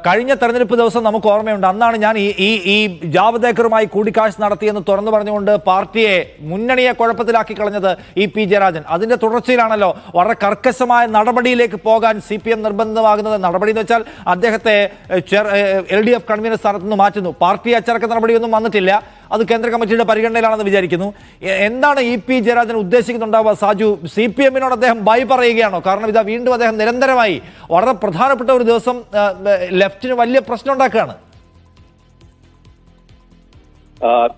കഴിഞ്ഞ തെരഞ്ഞെടുപ്പ് ദിവസം നമുക്ക് ഓർമ്മയുണ്ട്. അന്നാണ് ഞാൻ ഈ ജാവദേക്കറുമായി കൂടിക്കാഴ്ച നടത്തിയെന്ന് തുറന്നു പറഞ്ഞുകൊണ്ട് പാർട്ടിയെ മുന്നണിയെ കുഴപ്പത്തിലാക്കി കളഞ്ഞത് പി ജയരാജൻ. അതിന്റെ തുടർച്ചയിലാണല്ലോ വളരെ കർക്കശമായ നടപടിയിലേക്ക് പോകാൻ CPM നിർബന്ധമാകുന്നത്. നടപടി എന്ന് വെച്ചാൽ അദ്ദേഹത്തെ LDF കൺവീനർ സ്ഥാനത്ത് നിന്ന് മാറ്റുന്നു. പാർട്ടി അച്ചടക്ക നടപടിയൊന്നും വന്നിട്ടില്ല. അത് കേന്ദ്ര കമ്മിറ്റിയുടെ പരിഗണനയിലാണെന്ന് വിചാരിക്കുന്നു. എന്താണ് പി ജയരാജൻ ഉദ്ദേശിക്കുന്നുണ്ടാവുക? സാജു, CPM-നോട് അദ്ദേഹം ബൈ പറയുകയാണോ? കാരണം ഇതാ വീണ്ടും അദ്ദേഹം നിരന്തരമായി വളരെ പ്രധാനപ്പെട്ട ഒരു ദിവസം ലെഫ്റ്റിന് വലിയ പ്രശ്നം ഉണ്ടാക്കുകയാണ്.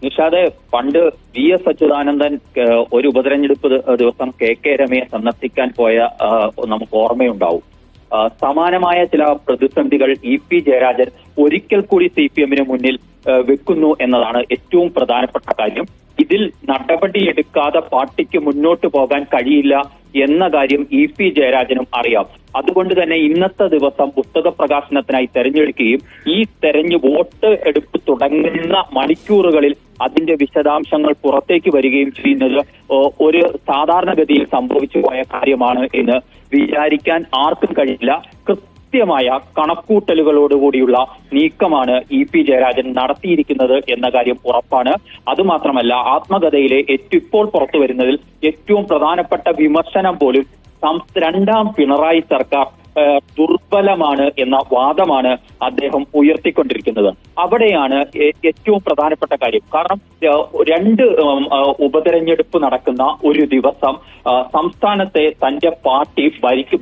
നിഷാദെ, പണ്ട് VS അച്യുതാനന്ദൻ ഒരു ഉപതെരഞ്ഞെടുപ്പ് ദിവസം KK രമയെ സന്ദർശിക്കാൻ പോയ നമുക്ക് ഓർമ്മയുണ്ടാവും. സമാനമായ ചില പ്രതിസന്ധികൾ പി ജയരാജൻ ഒരിക്കൽ കൂടി CPM-ന് മുന്നിൽ വെക്കുന്നു എന്നതാണ് ഏറ്റവും പ്രധാനപ്പെട്ട കാര്യം. ഇതിൽ നടപടിയെടുക്കാതെ പാർട്ടിക്ക് മുന്നോട്ട് പോകാൻ കഴിയില്ല എന്ന കാര്യം പി ജയരാജനും അറിയാം. അതുകൊണ്ട് തന്നെ ഇന്നത്തെ ദിവസം പുസ്തക പ്രകാശനത്തിനായി തെരഞ്ഞെടുക്കുകയും വോട്ട് എടുപ്പ് തുടങ്ങുന്ന മണിക്കൂറുകളിൽ അതിന്റെ വിശദാംശങ്ങൾ പുറത്തേക്ക് വരികയും ചെയ്യുന്നത് ഒരു സാധാരണഗതിയിൽ സംഭവിച്ചു പോയ കാര്യമാണ് എന്ന് വിചാരിക്കാൻ ആർക്കും കഴിയില്ല. കൃത്യമായ കണക്കൂട്ടലുകളോടുകൂടിയുള്ള നീക്കമാണ് പി ജയരാജൻ നടത്തിയിരിക്കുന്നത് എന്ന കാര്യം ഉറപ്പാണ്. അതുമാത്രമല്ല, ആത്മകഥയിലെ ഇപ്പോൾ പുറത്തു വരുന്നതിൽ ഏറ്റവും പ്രധാനപ്പെട്ട വിമർശനം പോലും രണ്ടാം പിണറായി സർക്കാർ ദുർബലമാണ് എന്ന വാദമാണ് അദ്ദേഹം ഉയർത്തിക്കൊണ്ടിരിക്കുന്നത്. അവിടെയാണ് ഏറ്റവും പ്രധാനപ്പെട്ട കാര്യം. കാരണം രണ്ട് ഉപതെരഞ്ഞെടുപ്പ് നടക്കുന്ന ഒരു ദിവസം സംസ്ഥാനത്തെ തന്റെ പാർട്ടി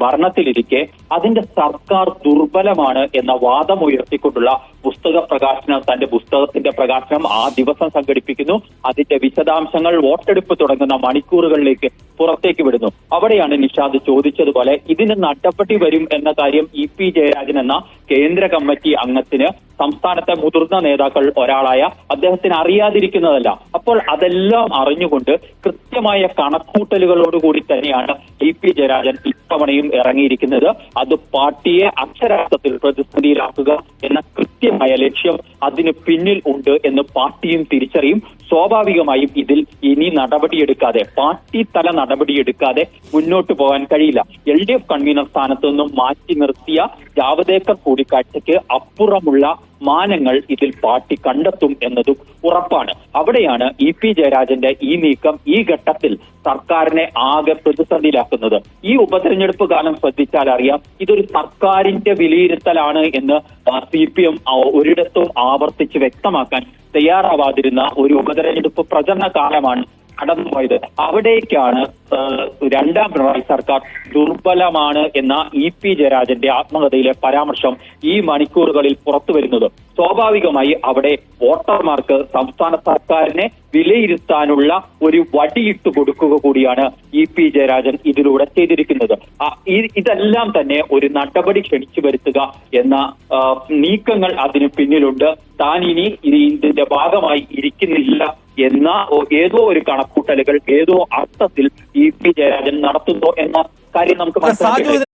ഭരണത്തിലിരിക്കെ അതിന്റെ സർക്കാർ ദുർബലമാണ് എന്ന വാദം ഉയർത്തിക്കൊണ്ടുള്ള പുസ്തക പ്രകാശനം, തന്റെ പുസ്തകത്തിന്റെ പ്രകാശനം ആ ദിവസം സംഘടിപ്പിക്കുന്നു. അതിന്റെ വിശദാംശങ്ങൾ വോട്ടെടുപ്പ് തുടങ്ങുന്ന മണിക്കൂറുകളിലേക്ക് പുറത്തേക്ക് വിടുന്നു. അവിടെയാണ് നിഷാദ് ചോദിച്ചതുപോലെ ഇതിന് നടപടി വരും എന്ന കാര്യം പി ജയരാജൻ എന്ന കേന്ദ്ര കമ്മിറ്റി അംഗത്തിന് സംസ്ഥാനത്തെ മുതിർന്ന നേതാക്കൾ ഒരാളായ അദ്ദേഹത്തിന് അറിയാതിരിക്കുന്നതല്ല. അപ്പോൾ അതെല്ലാം അറിഞ്ഞുകൊണ്ട് കൃത്യമായ കണക്കൂട്ടലുകളോടുകൂടി തന്നെയാണ് പി ജയരാജൻ ഇത്തവണയും ഇറങ്ങിയിരിക്കുന്നത്. അത് പാർട്ടിയെ അക്ഷരാർത്ഥത്തിൽ പ്രതിസന്ധിയിലാക്കുക എന്ന കൃത്യമായ ലക്ഷ്യം അതിന് പിന്നിൽ ഉണ്ട് എന്ന് പാർട്ടിയും തിരിച്ചറിയും. സ്വാഭാവികമായും ഇതിൽ ഇനി നടപടിയെടുക്കാതെ, പാർട്ടി തല നടപടിയെടുക്കാതെ മുന്നോട്ട് പോകാൻ കഴിയില്ല. LDF കൺവീനർ സ്ഥാനത്തു നിന്നും മാറ്റി നിർത്തിയ ജാവദേക്കർ കൂടിക്കാഴ്ചയ്ക്ക് അപ്പുറമുള്ള മാനങ്ങൾ ഇതിൽ പാർട്ടി കണ്ടെത്തും എന്നതും ഉറപ്പാണ്. അവിടെയാണ് പി ജയരാജന്റെ ഈ നീക്കം ഈ ഘട്ടത്തിൽ സർക്കാരിനെ ആകെ പ്രതിസന്ധിയിലാക്കുന്നത്. ഈ ഉപതെരഞ്ഞെടുപ്പ് കാലം ശ്രദ്ധിച്ചാൽ അറിയാം, ഇതൊരു സർക്കാരിന്റെ വിലയിരുത്തലാണ് എന്ന് CPM ഒരിടത്തും ആവർത്തിച്ച് വ്യക്തമാക്കാൻ തയ്യാറാവാതിരുന്ന ഒരു ഉപതെരഞ്ഞെടുപ്പ് പ്രചരണ കാലമാണ് കടന്നുപോയത്. അവിടേക്കാണ് രണ്ടാം പിണറായി സർക്കാർ ദുർബലമാണ് എന്ന പി ജയരാജന്റെ ആത്മകഥയിലെ പരാമർശം ഈ മണിക്കൂറുകളിൽ പുറത്തു വരുന്നത്. സ്വാഭാവികമായി അവിടെ വോട്ടർമാർക്ക് സംസ്ഥാന സർക്കാരിനെ വിലയിരുത്താനുള്ള ഒരു വടിയിട്ട് കൊടുക്കുക കൂടിയാണ് പി ജയരാജൻ ഇതിലൂടെ ചെയ്തിരിക്കുന്നത്. ഇതെല്ലാം തന്നെ ഒരു നടപടി ക്ഷണിച്ചു വരുത്തുക എന്ന നീക്കങ്ങൾ അതിന് പിന്നിലുണ്ട്. താൻ ഇനി ഇതിന്റെ ഭാഗമായി ഇരിക്കുന്നില്ല എന്ന ഏതോ ഒരു കണക്കൂട്ടലുകൾ ഏതോ അർത്ഥത്തിൽ പി ജയരാജൻ നടത്തുന്നു എന്ന കാര്യം നമുക്ക് മനസ്സിലാക്കാം.